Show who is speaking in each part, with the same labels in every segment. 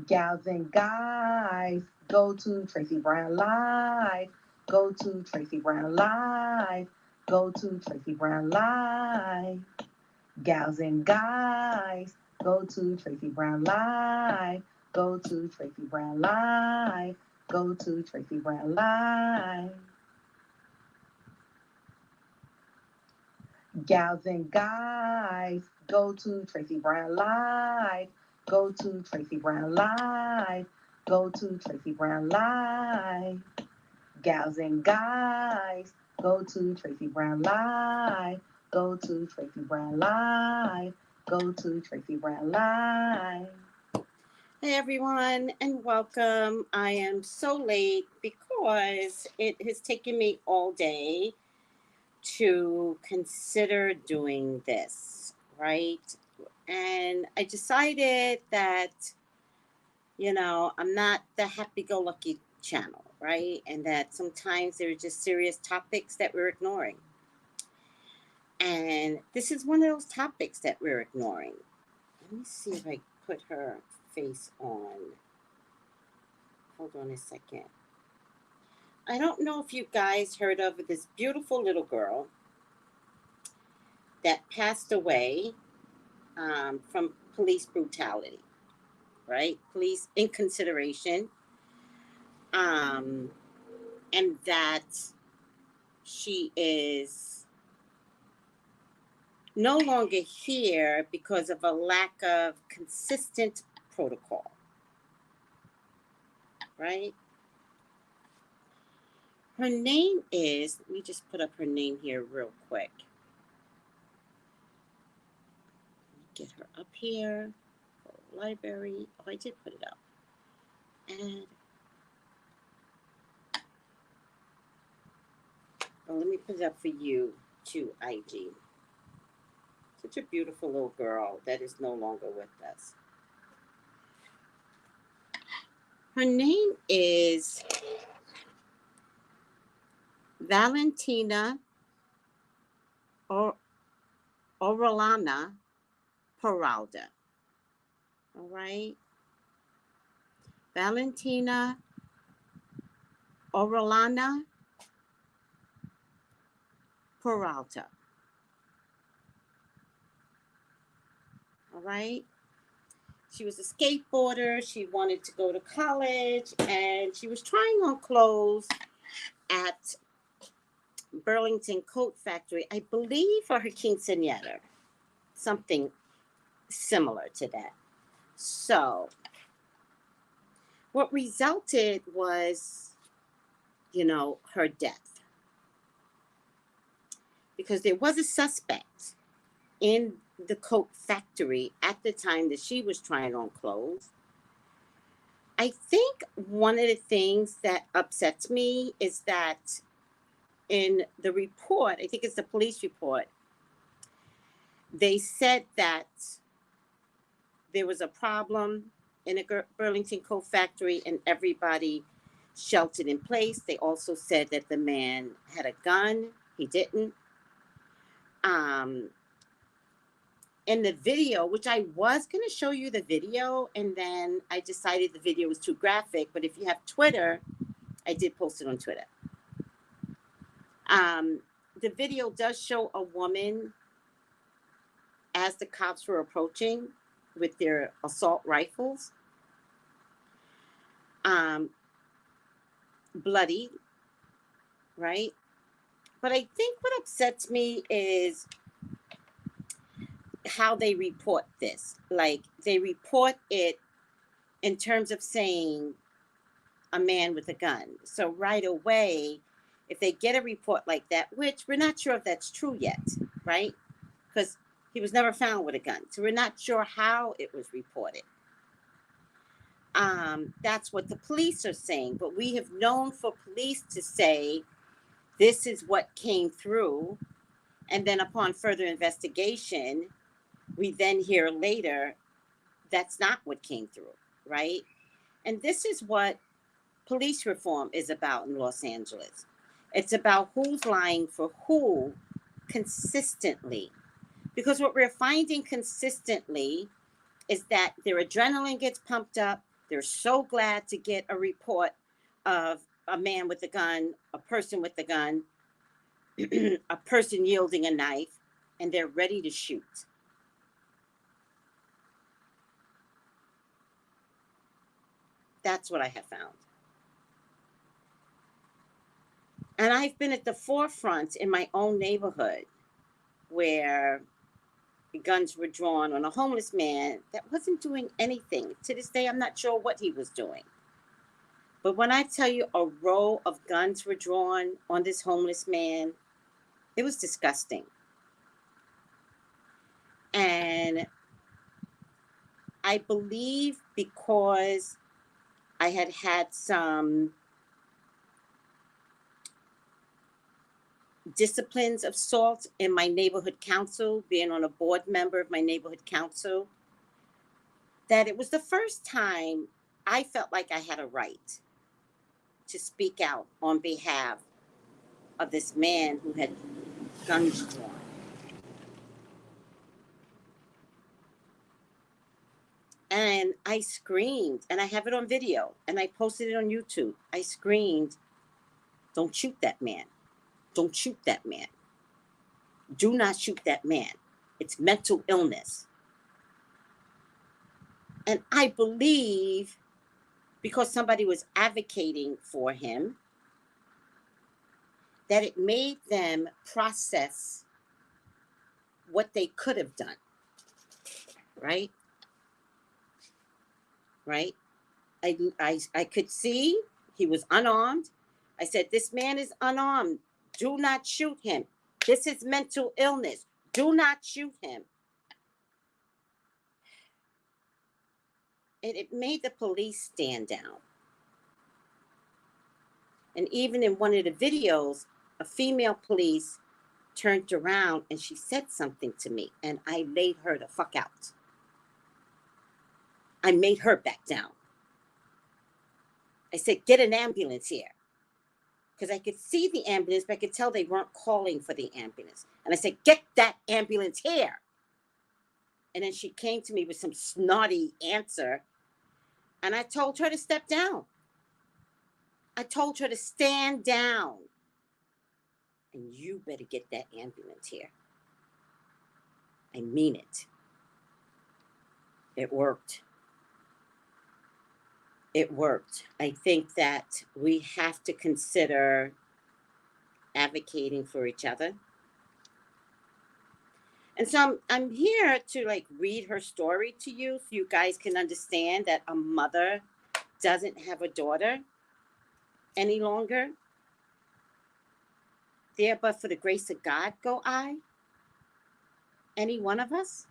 Speaker 1: Gals and guys, go to Tracey Brown Live. Go to Tracey Brown Live. Go to Tracey Brown Live. Gals and guys, go to Tracey Brown Live. Go to Tracey Brown Live. Go to Tracey Brown Live. Gals and guys, go to Tracey Brown Live. Go to Tracey Brown Live. Go to Tracey Brown Live. Gals and guys, go to Tracey Brown Live. Go to Tracey Brown Live. Go to Tracey Brown Live.
Speaker 2: Hey everyone, and welcome. I am so late because it has taken me all day to consider doing this, right? And I decided that, I'm not the happy go lucky channel, right? And that sometimes there are just serious topics that we're ignoring. And this is one of those topics that we're ignoring. Let me see if I put her face on. Hold on a second. I don't know if you guys heard of this beautiful little girl that passed away from police brutality, right? Police inconsideration. And that she is no longer here because of a lack of consistent protocol, right? Her name is, let me just put up her name here real quick. Get her up here. Library. Oh, I did put it up. And let me put it up for you too, IG. Such a beautiful little girl that is no longer with us. Her name is Valentina Orellana-Peralta. All right. Valentina Orellana-Peralta. All right. She was a skateboarder. She wanted to go to college and she was trying on clothes at Burlington Coat Factory, I believe, for her quinceañera. Something similar to that. So, what resulted was, her death. Because there was a suspect in the coat factory at the time that she was trying on clothes. I think one of the things that upsets me is that in the report, I think it's the police report, they said that there was a problem in a Burlington coat factory and everybody sheltered in place. They also said that the man had a gun. He didn't. In the video, which I was going to show you the video, and then I decided the video was too graphic. But if you have Twitter, I did post it on Twitter. The video does show a woman as the cops were approaching with their assault rifles, bloody, right? But I think what upsets me is how they report this. Like, they report it in terms of saying a man with a gun. So right away, if they get a report like that, which we're not sure if that's true yet, right? Because he was never found with a gun. So we're not sure how it was reported. That's what the police are saying. But we have known for police to say, this is what came through. And then upon further investigation, we then hear later, that's not what came through, right? And this is what police reform is about in Los Angeles. It's about who's lying for who consistently. Because what we're finding consistently is that their adrenaline gets pumped up, They're so glad to get a report of a man with a gun, a person with a gun, a person yielding a knife, and they're ready to shoot. That's what I have found. And I've been at the forefront in my own neighborhood where the guns were drawn on a homeless man that wasn't doing anything. To this day, I'm not sure what he was doing. But when I tell you a row of guns were drawn on this homeless man, it was disgusting. And I believe because I had some disciplines of salt in my neighborhood council, being on a board member of my neighborhood council, that it was the first time I felt like I had a right to speak out on behalf of this man who had guns drawn. And I screamed, and I have it on video, and I posted it on YouTube. I screamed, "Don't shoot that man. Don't shoot that man. Do not shoot that man. It's mental illness." And I believe because somebody was advocating for him, that it made them process what they could have done. Right? Right? I could see he was unarmed. I said, "This man is unarmed. Do not shoot him. This is mental illness. Do not shoot him." And it made the police stand down. And even in one of the videos, a female police turned around and she said something to me, and I laid her the fuck out. I made her back down. I said, "Get an ambulance here." Because I could see the ambulance, but I could tell they weren't calling for the ambulance. And I said, "Get that ambulance here." And then she came to me with some snotty answer. And I told her to step down. I told her to stand down. And you better get that ambulance here. I mean it. It worked. It worked. I think that we have to consider advocating for each other. And so I'm here to like read her story to you so you guys can understand that a mother doesn't have a daughter any longer. There but for the grace of God go I. Any one of us.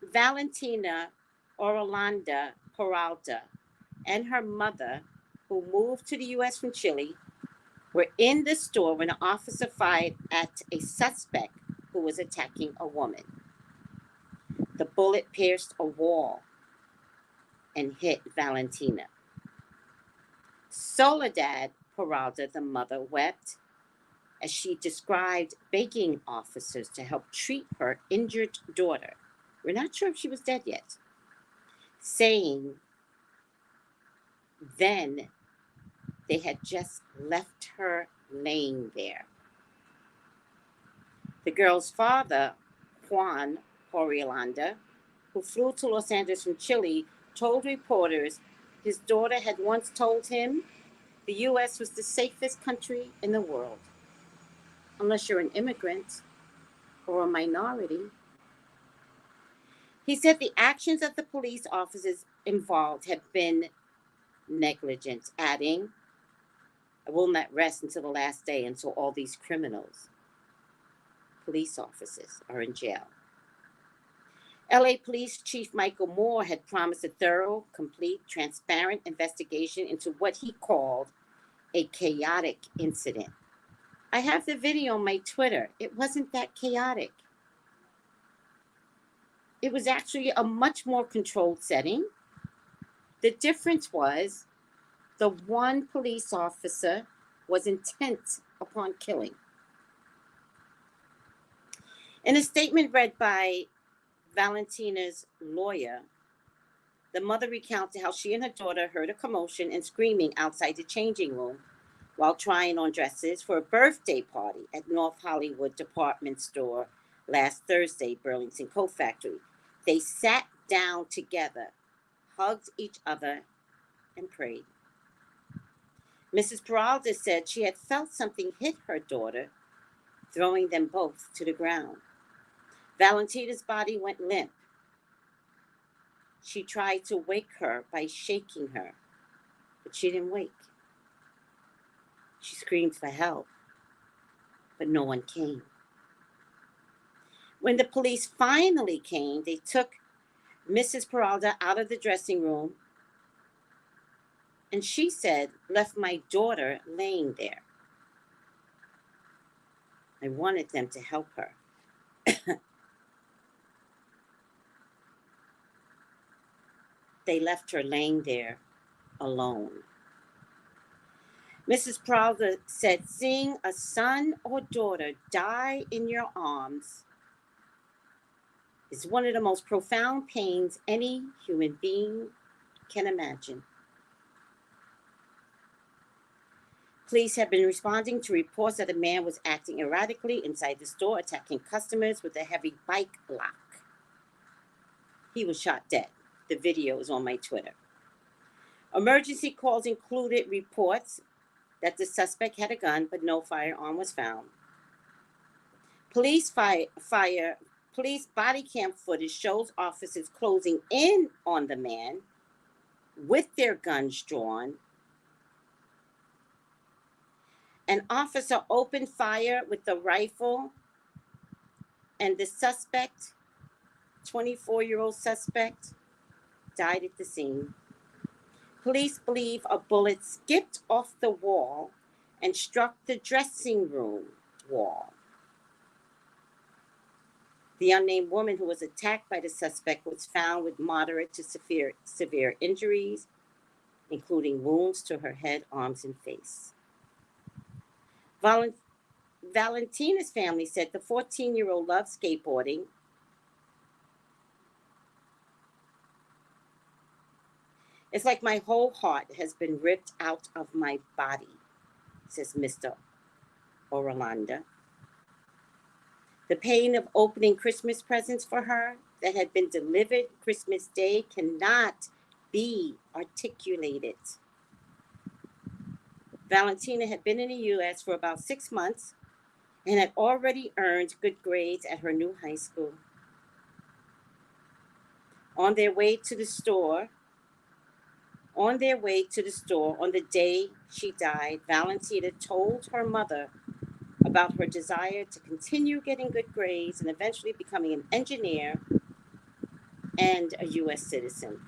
Speaker 2: Valentina Orellana-Peralta and her mother, who moved to the U.S. from Chile, were in the store when an officer fired at a suspect who was attacking a woman. The bullet pierced a wall and hit Valentina. Soledad Peralta, the mother, wept as she described begging officers to help treat her injured daughter. We're not sure if she was dead yet. Saying then they had just left her laying there. The girl's father, Juan Orellana, who flew to Los Angeles from Chile, told reporters his daughter had once told him the U.S. was the safest country in the world, unless you're an immigrant or a minority. He said the actions of the police officers involved had been negligent, adding, "I will not rest until the last day until all these criminals, police officers, are in jail." LA Police Chief Michael Moore had promised a thorough, complete, transparent investigation into what he called a chaotic incident. I have the video on my Twitter. It wasn't that chaotic. It was actually a much more controlled setting. The difference was the one police officer was intent upon killing. In a statement read by Valentina's lawyer, The mother recounted how she and her daughter heard a commotion and screaming outside the changing room while trying on dresses for a birthday party at North Hollywood department store last Thursday, Burlington Coat Factory. They sat down together, hugged each other, and prayed. Mrs. Peralta said she had felt something hit her daughter, throwing them both to the ground. Valentina's body went limp. She tried to wake her by shaking her, but she didn't wake. She screamed for help, but no one came. When the police finally came, they took Mrs. Peralta out of the dressing room, and she said, left my daughter laying there. I wanted them to help her. They left her laying there alone. Mrs. Peralta said, seeing a son or daughter die in your arms is one of the most profound pains any human being can imagine. Police have been responding to reports that a man was acting erratically inside the store, attacking customers with a heavy bike lock. He was shot dead. The video is on my Twitter. Emergency calls included reports that the suspect had a gun, but no firearm was found. Police body cam footage shows officers closing in on the man with their guns drawn. An officer opened fire with the rifle, and the suspect, 24-year-old suspect, died at the scene. Police believe a bullet skipped off the wall and struck the dressing room wall. The unnamed woman who was attacked by the suspect was found with moderate to severe injuries, including wounds to her head, arms, and face. Valentina's family said the 14-year-old loved skateboarding. It's like my whole heart has been ripped out of my body, says Mr. Orellana. The pain of opening Christmas presents for her that had been delivered Christmas Day cannot be articulated. Valentina had been in the U.S. for about 6 months and had already earned good grades at her new high school. On their way to the store on the day she died, Valentina told her mother about her desire to continue getting good grades and eventually becoming an engineer and a U.S. citizen.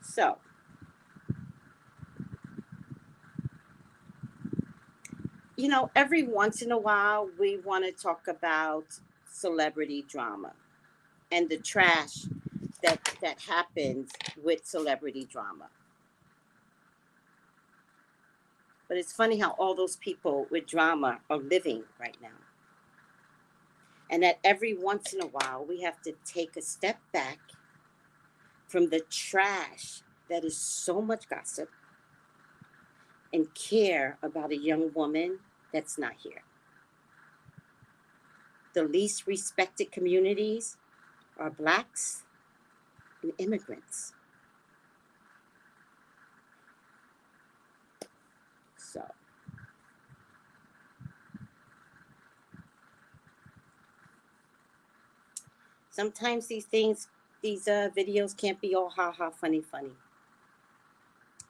Speaker 2: So, every once in a while, we want to talk about celebrity drama and the trash that happens with celebrity drama. But it's funny how all those people with drama are living right now. And that every once in a while, we have to take a step back from the trash that is so much gossip and care about a young woman that's not here. The least respected communities are Blacks and immigrants. So, sometimes these videos can't be all ha-ha, funny.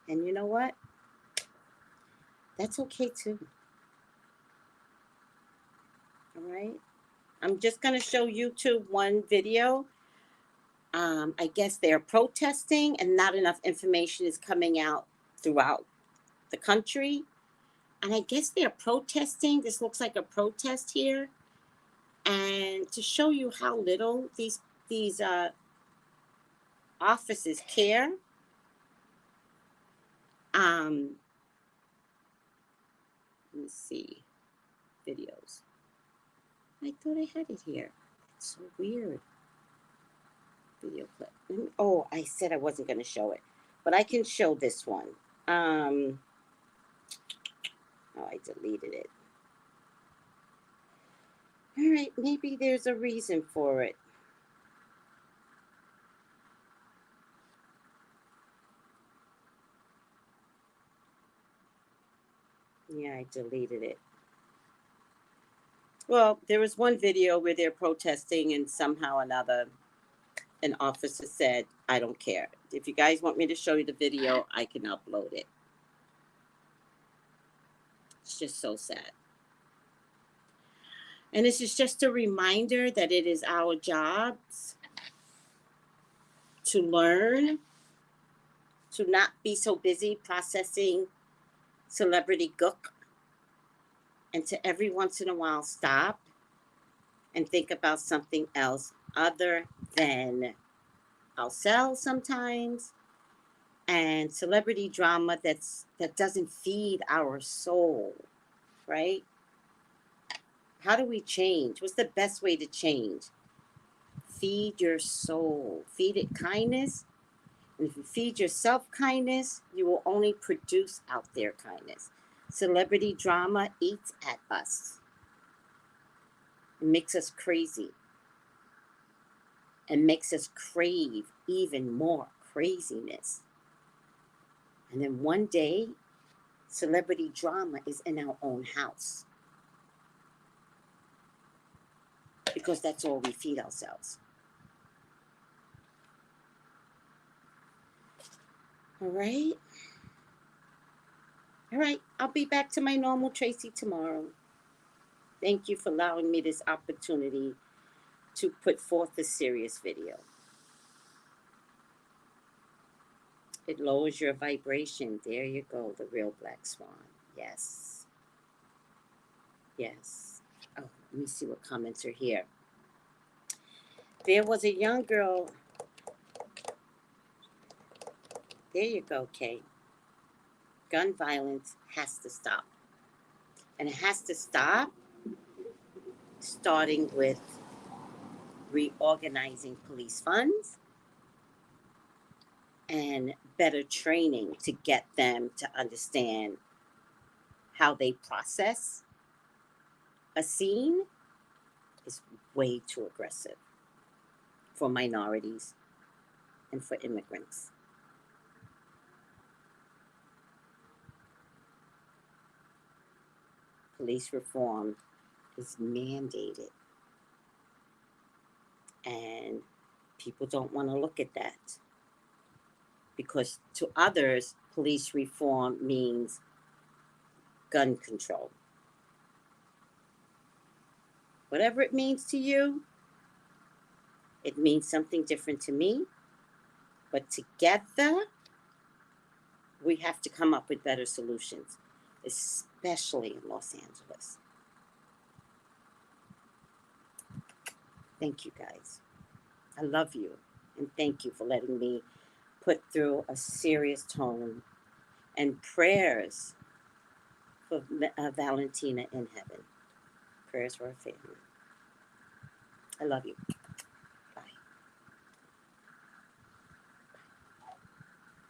Speaker 2: And you know what? That's okay too. All right? I'm just going to show YouTube one video. I guess they're protesting and not enough information is coming out throughout the country. And I guess they're protesting. This looks like a protest here. And to show you how little these officers care, let me see, videos. I thought I had it here. It's so weird. video clip. Oh, I said I wasn't going to show it, but I can show this one. Oh, I deleted it. All right, maybe there's a reason for it. Yeah, I deleted it. Well, there was one video where they're protesting, and somehow or another, an officer said, I don't care. If you guys want me to show you the video, I can upload it. It's just so sad. And this is just a reminder that it is our jobs to learn, to not be so busy processing celebrity gook, and to every once in a while stop and think about something else other than ourselves sometimes, and celebrity drama that doesn't feed our soul, right? How do we change? What's the best way to change? Feed your soul. Feed it kindness. And if you feed yourself kindness, you will only produce out there kindness. Celebrity drama eats at us. It makes us crazy. And makes us crave even more craziness. And then one day, celebrity drama is in our own house. Because that's all we feed ourselves. All right? All right, I'll be back to my normal Tracy tomorrow. Thank you for allowing me this opportunity to put forth a serious video. It lowers your vibration. There you go, the real black swan. Yes. Yes. Oh, let me see what comments are here. There was a young girl. There you go, Kay. Gun violence has to stop. And it has to stop starting with reorganizing police funds and better training to get them to understand how they process a scene is way too aggressive for minorities and for immigrants. Police reform is mandated, and people don't want to look at that because to others, police reform means gun control. Whatever it means to you, it means something different to me. But together, we have to come up with better solutions, especially in Los Angeles. Thank you, guys. I love you. And thank you for letting me put through a serious tone and prayers for Valentina in heaven. Prayers for her family. I love you.